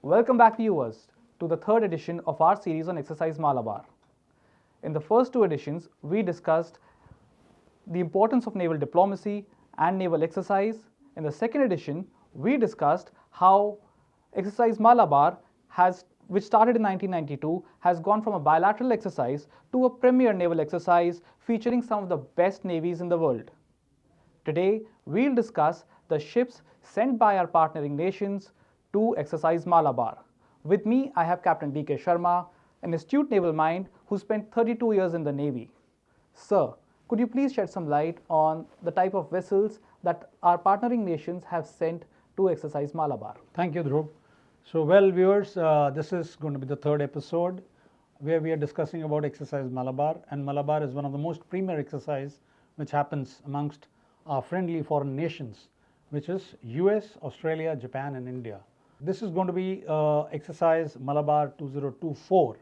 Welcome back, viewers, to the third edition of our series on Exercise Malabar. In the first two editions, we discussed the importance of naval diplomacy and naval exercise. In the second edition, we discussed how Exercise Malabar which started in 1992, has gone from a bilateral exercise to a premier naval exercise featuring some of the best navies in the world. Today, we'll discuss the ships sent by our partnering nations to Exercise Malabar. With me, I have Captain D.K. Sharma, an astute naval mind who spent 32 years in the Navy. Sir, could you please shed some light on the type of vessels that our partnering nations have sent to Exercise Malabar? Thank you, Dhruv. So, viewers, this is going to be the third episode where we are discussing about Exercise Malabar, and Malabar is one of the most premier exercise which happens amongst our friendly foreign nations, which is US, Australia, Japan and India. This is going to be Exercise Malabar 2024,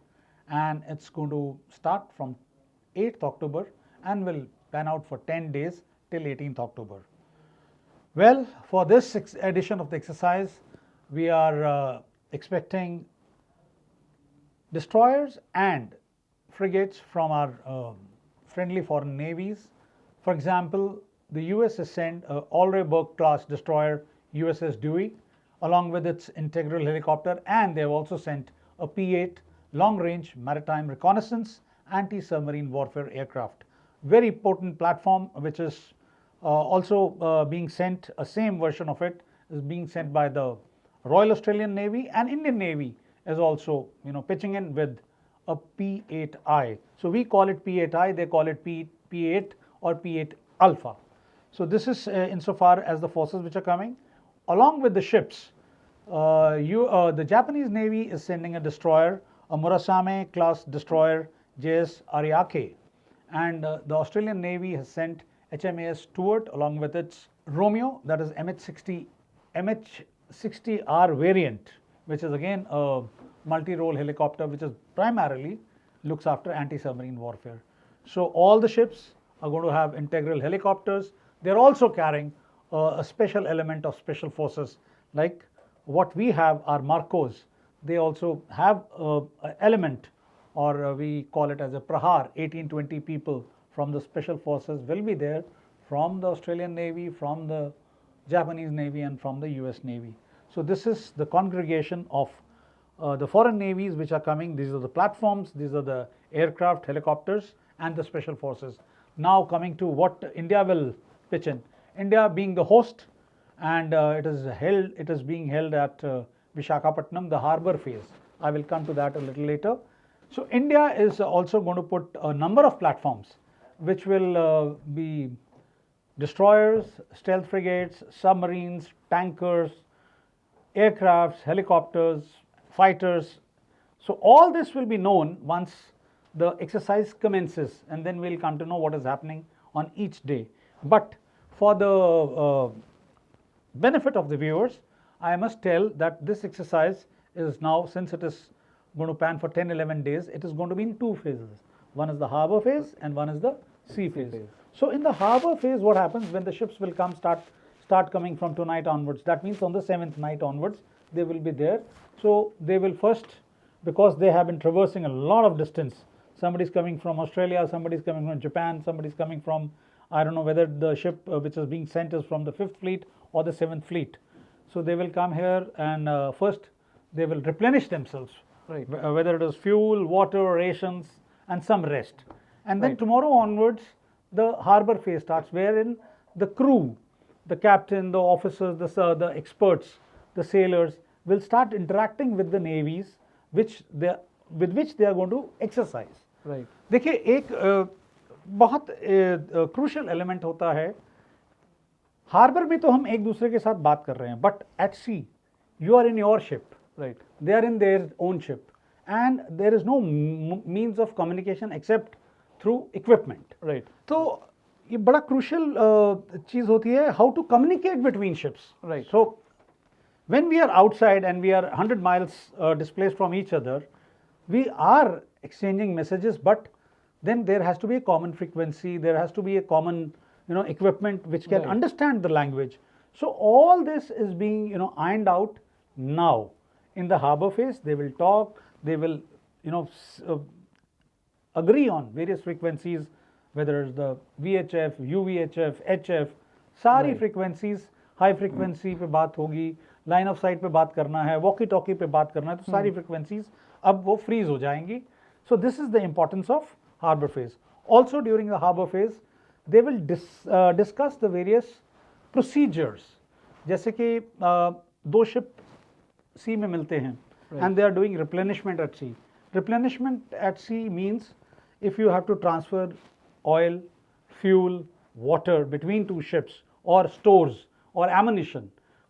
and it's going to start from 8th October and will pan out for 10 days till 18th October. Well, for this edition of the exercise, we are expecting destroyers and frigates from our friendly foreign navies. For example, the US has sent a Alderburgh class destroyer USS Dewey along with its integral helicopter, and they have also sent a P-8 long-range maritime reconnaissance anti-submarine warfare aircraft. Very potent platform, which is also being sent, a same version of it is being sent by the Royal Australian Navy, and Indian Navy is also pitching in with a P-8I. So we call it P-8I, they call it P-8 or P-8 Alpha. So this is insofar as the forces which are coming. Along with the ships, the Japanese Navy is sending a destroyer, a Murasame class destroyer JS Ariake, and the Australian Navy has sent HMAS Stuart along with its Romeo, that is MH-60R variant, which is again a multi-role helicopter which is primarily looks after anti-submarine warfare. So all the ships are going to have integral helicopters. They're also carrying a special element of special forces, like what we have are Marcos. They also have an element, or we call it as a Prahar, 18-20 people from the special forces will be there from the Australian Navy, from the Japanese Navy and from the US Navy. So this is the congregation of the foreign navies which are coming. These are the platforms, these are the aircraft, helicopters and the special forces. Now coming to what India will pitch in. India being the host, and it is being held at Visakhapatnam, the harbour phase. I will come to that a little later. So India is also going to put a number of platforms which will be destroyers, stealth frigates, submarines, tankers, aircrafts, helicopters, fighters. So all this will be known once the exercise commences, and then we'll come to know what is happening on each day. But for the benefit of the viewers, I must tell that this exercise is now, since it is going to pan for 10-11 days, it is going to be in two phases. One is the harbour phase and one is the sea phase. So in the harbour phase, what happens when the ships will come start coming from tonight onwards, that means on the 7th night onwards they will be there. So they will first, because they have been traversing a lot of distance, somebody is coming from Australia, somebody is coming from Japan, somebody is coming from, I don't know whether the ship which is being sent is from the 5th fleet or the 7th fleet. So they will come here and first they will replenish themselves, right, whether it is fuel, water, rations and some rest. And then tomorrow onwards the harbour phase starts, wherein the crew, the captain, the officers, the experts, the sailors will start interacting with the navies with which they are going to exercise. Right. देखिए एक बहुत crucial element होता है, harbour में तो हम एक दूसरे के साथ बात कर रहे हैं, but at sea you are in your ship, right, they are in their own ship, and there is no means of communication except through equipment, right. तो ये बड़ा क्रूशल चीज होती है, how to communicate between ships, right. So when we are outside and we are 100 miles displaced from each other, we are exchanging messages, but then there has to be a common frequency, there has to be a common equipment which can understand the language. So all this is being ironed out now in the harbor phase, they will talk, they will, agree on various frequencies, whether it's the VHF, UVHF, HF, सारी Right. frequencies, high frequency पे बात होगी, line of site पे बात करना है, walkie talkie पे बात करना है, तो सारी फ्रीक्वेंसीज अब वो फ्रीज हो जाएंगी. So this is the importance of harbour phase. Also during the harbour phase they will discuss the various procedures. जैसे कि दो शिप सी में मिलते हैं and they are doing replenishment at sea. Replenishment at sea means if you have to transfer oil, fuel, water between two ships or stores or ammunition,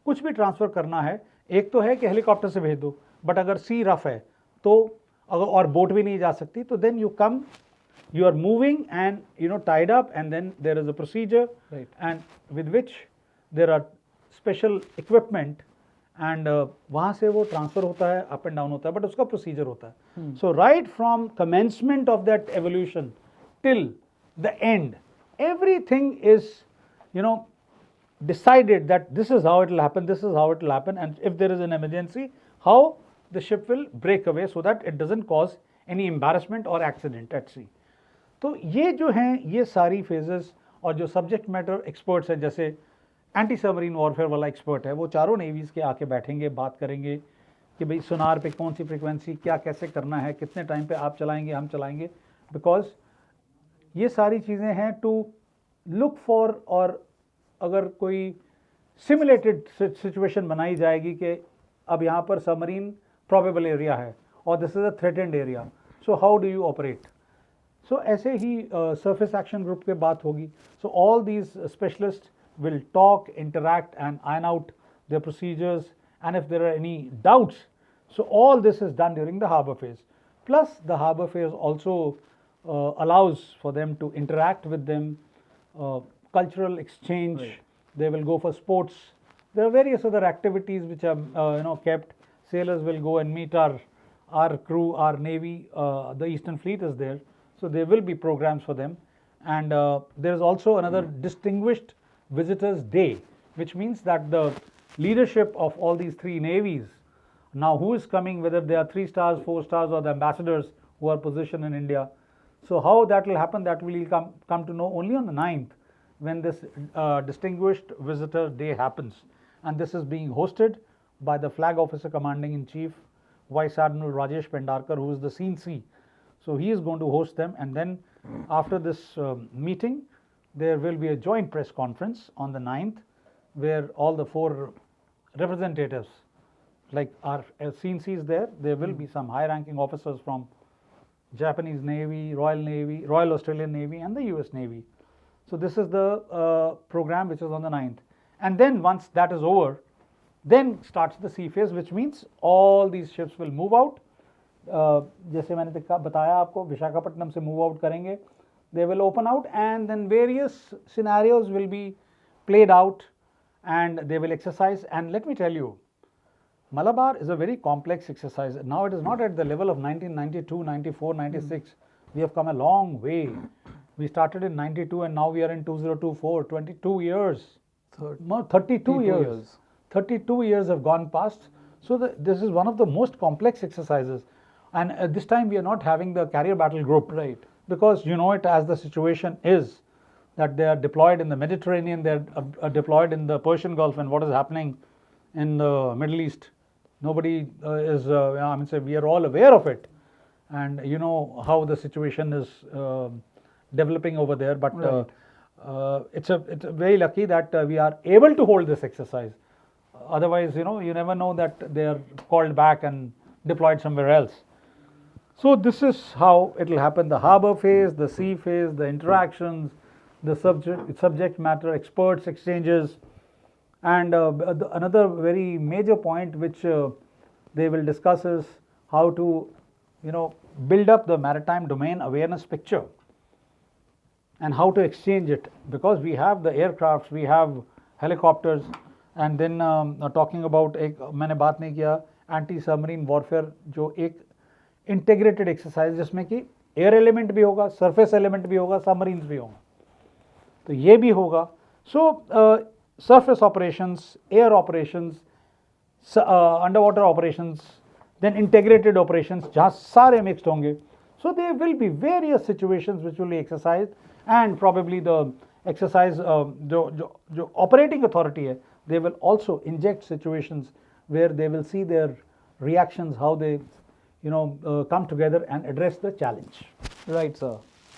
कुछ भी transfer करना है, एक तो है कि हेलीकॉप्टर से भेज दो, बट अगर सी रफ है तो अगर और बोट भी नहीं जा सकती, तो then you come, you are moving and tied up, and then there is a procedure, Right. and with which there are special equipment, and वहाँ से वो ट्रांसफर होता है, अप एंड डाउन होता है, बट उसका प्रोसीजर होता है. So right from commencement of that evolution till the end, everything is decided that this is how it will happen, this is how it will happen, and if there is an emergency, how the ship will break away so that it doesn't cause any embarrassment or accident at sea. तो ये जो हैं, ये सारी phases, और जो subject matter experts हैं, जैसे एंटी सबमरीन वॉरफेयर वाला एक्सपर्ट है, वो चारों नेवीज़ के आके बैठेंगे, बात करेंगे कि भाई सोनार पे कौन सी फ्रीक्वेंसी, क्या कैसे करना है, कितने टाइम पे आप चलाएंगे, हम चलाएंगे, बिकॉज ये सारी चीज़ें हैं टू लुक फॉर. और अगर कोई सिमुलेटेड सिचुएशन बनाई जाएगी कि अब यहाँ पर सबमरीन प्रोबेबल एरिया है और this is a threatened area, so how do you operate. So ऐसे ही सरफेस एक्शन ग्रुप पे बात होगी. So all these specialist will talk, interact, and iron out their procedures, and if there are any doubts. So all this is done during the harbor phase. Plus the harbor phase also allows for them to interact with them, cultural exchange. Right. They will go for sports. There are various other activities which are kept. Sailors will go and meet our crew, our navy. The Eastern Fleet is there, so there will be programs for them. And there is also another distinguished visitors day, which means that the leadership of all these three navies, now who is coming, whether they are 3 stars, 4 stars, or the ambassadors who are positioned in India. So how that will happen, that will come to know only on the 9th, when this distinguished visitor day happens. And this is being hosted by the flag officer commanding in chief, Vice Admiral Rajesh Pendarkar, who is the scene C. So he is going to host them, and then after this meeting there will be a joint press conference on the 9th, where all the 4 representatives, like our scene C is there, there will be some high ranking officers from Japanese Navy, Royal Australian Navy, and the US Navy. So this is the program which is on the 9th. And then once that is over, then starts the sea phase, which means all these ships will move out. जैसे मैंने बताया आपको, विशाखापट्टनम से move out करेंगे. They will open out, and then various scenarios will be played out, and they will exercise. And let me tell you, Malabar is a very complex exercise. Now it is not at the level of 1992, 94, 96. We have come a long way. We started in 92 and now we are in 2024, 22 years. 32 years. 32 years have gone past. So this is one of the most complex exercises. And this time we are not having the carrier battle group. Right. Because you know it as the situation is, that they are deployed in the Mediterranean, they are deployed in the Persian Gulf, and what is happening in the Middle East, nobody is, we are all aware of it, and you know how the situation is developing over there, but Right. it's very lucky that we are able to hold this exercise. Otherwise, you never know that they are called back and deployed somewhere else. So this is how it will happen: the harbor phase, the sea phase, the interactions, the subject matter experts exchanges, and another very major point which they will discuss is how to build up the maritime domain awareness picture and how to exchange it, because we have the aircrafts, we have helicopters, and then talking about मैंने बात नहीं किया anti submarine warfare, जो एक integrated exercise जिसमें कि air element भी होगा, सरफेस एलिमेंट भी होगा, सबमरीन्स भी होगा, तो ये भी होगा. सो surface operations, air operations, underwater operations, then integrated operations, जहाँ सारे mixed होंगे. So there will be various situations which will be exercised, and probably the exercise जो operating authority है, they will also inject situations where they will see their reactions, how they come together and address the challenge. Right, sir.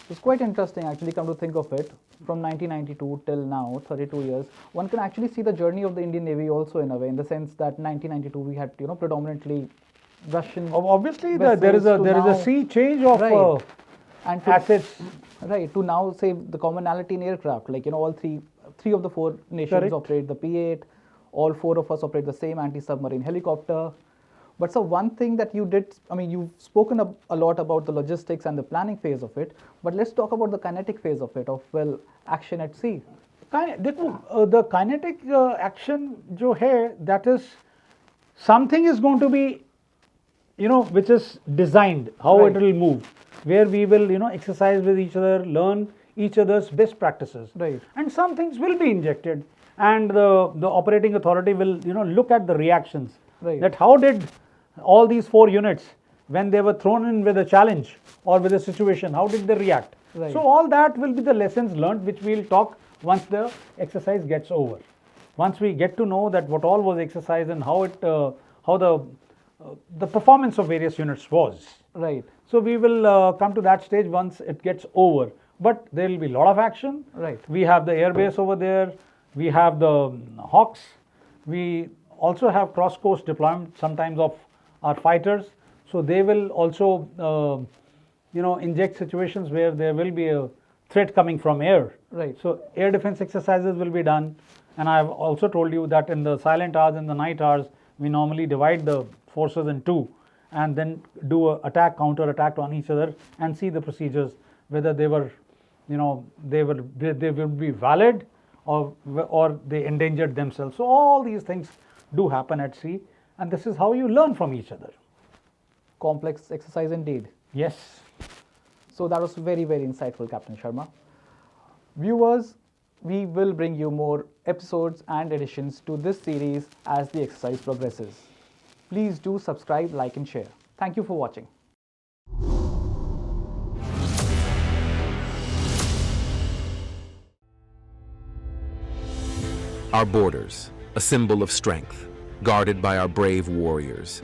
It's quite interesting actually, come to think of it. From 1992 till now, 32 years, one can actually see the journey of the Indian Navy also in a way, in the sense that 1992 we had predominantly Russian. Obviously, there is a sea change of right. And to, assets. Right, to now say the commonality in aircraft, like all three of the four nations Correct. operate the P-8, all four of us operate the same anti-submarine helicopter. But so one thing that you did, I mean, you've spoken a lot about the logistics and the planning phase of it, but let's talk about the kinetic phase of it, of action at sea. देखो, the kinetic action जो है, that is something is going to be, which is designed, how Right. it will move, where we will, exercise with each other, learn each other's best practices. Right. And some things will be injected, and the operating authority will, look at the reactions. Right. That how did all these four units, when they were thrown in with a challenge or with a situation, how did they react? Right. So all that will be the lessons learned, which we'll talk once the exercise gets over. Once we get to know that what all was exercised and how the performance of various units was. Right. So we will come to that stage once it gets over. But there will be a lot of action. Right. We have the air base over there. We have the Hawks. We also have cross-coast deployment sometimes of our fighters. So they will also, inject situations where there will be a threat coming from air. Right. So air defense exercises will be done. And I have also told you that in the silent hours and the night hours, we normally divide the forces in two and then do a attack, counter attack on each other and see the procedures, whether they were, they will be valid or they endangered themselves. So all these things do happen at sea, and this is how you learn from each other. Complex exercise indeed. Yes. So that was very, very insightful, Captain Sharma. Viewers, we will bring you more episodes and additions to this series as the exercise progresses. Please do subscribe, like and share. Thank you for watching. Our borders, a symbol of strength, guarded by our brave warriors.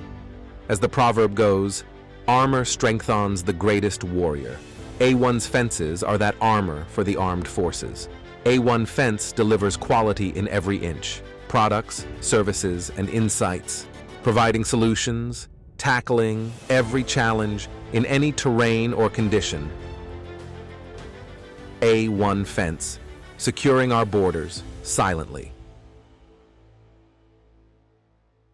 As the proverb goes, armor strengthens the greatest warrior. A1's fences are that armor for the armed forces. A1 Fence delivers quality in every inch, products, services, and insights, providing solutions, tackling every challenge in any terrain or condition. A1 Fence, securing our borders silently.